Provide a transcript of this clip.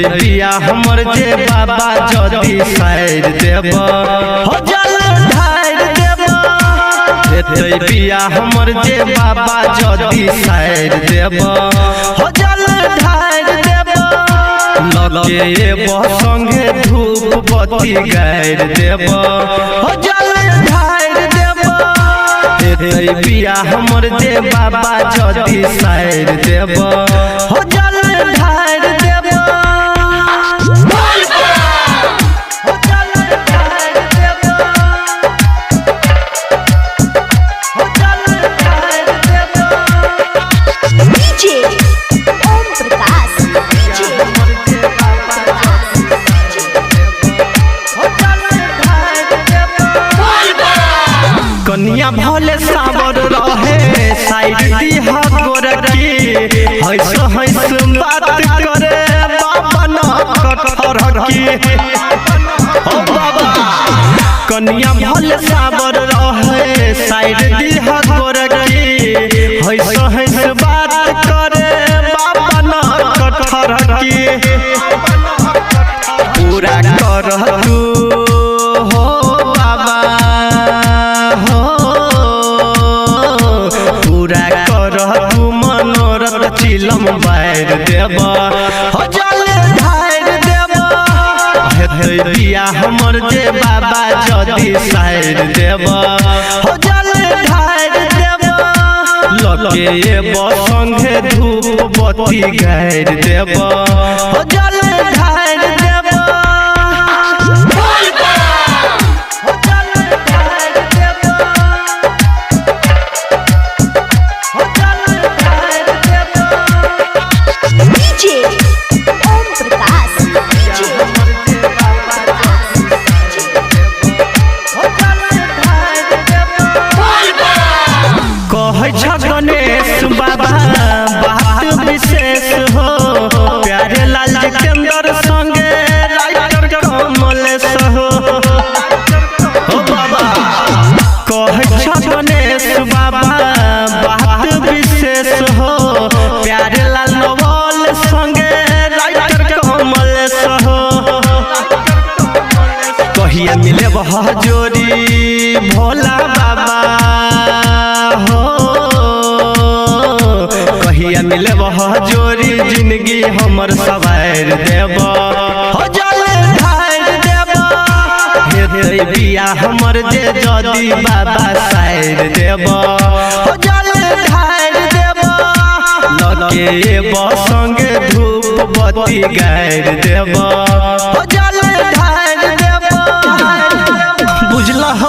बिया हमर जे बाबा जदी साइड देब हो जल ढार देब हेतै बिया हमर जे बाबा जदी साइड देब हो जल ढार देब लगे एबो संगे धूप बत्ती गाड़ देब हो जल ढार देब हेतै बिया हमर जे बाबा जदी साइड देब हो जल ढार देब कनिया भले सावर रहे साइड दिहा गोरकी हंस हंस बात करे बाबा न कठर की ओ बाबा कनिया भले सावर रहे साइड दिहा गोरकी हंस हंस बात करे बाबा न कठर की पूरा कर तू चिलम बाहर देब हो जल ढार देब हेतै बिया हमर जे बाबा जदी साइड देब हो जल ढार देब लगे एबो संगे धूप बत्ती गाड़ देब हो जल ढार देब गणेश बाबा बात विशेष हो प्यारे लाल जितेंद्र संगे राइटर कमलेश हो बाबा कह गणेश बाबा बात विशेष हो प्यारे लाल नवल संगे राइटर कमलेश हो कहिया मिले वह जोड़ी भोला बाबा मिले वह जोड़ी जिंदगी हमर सवार देब हो जल ढार देब हेतै बिया हमर जे जदी बाबा साइड देब हो जल ढार देब लगे एबो संगे धूप बत्ती गाड़ देब हो जल ढार देब बुझलह।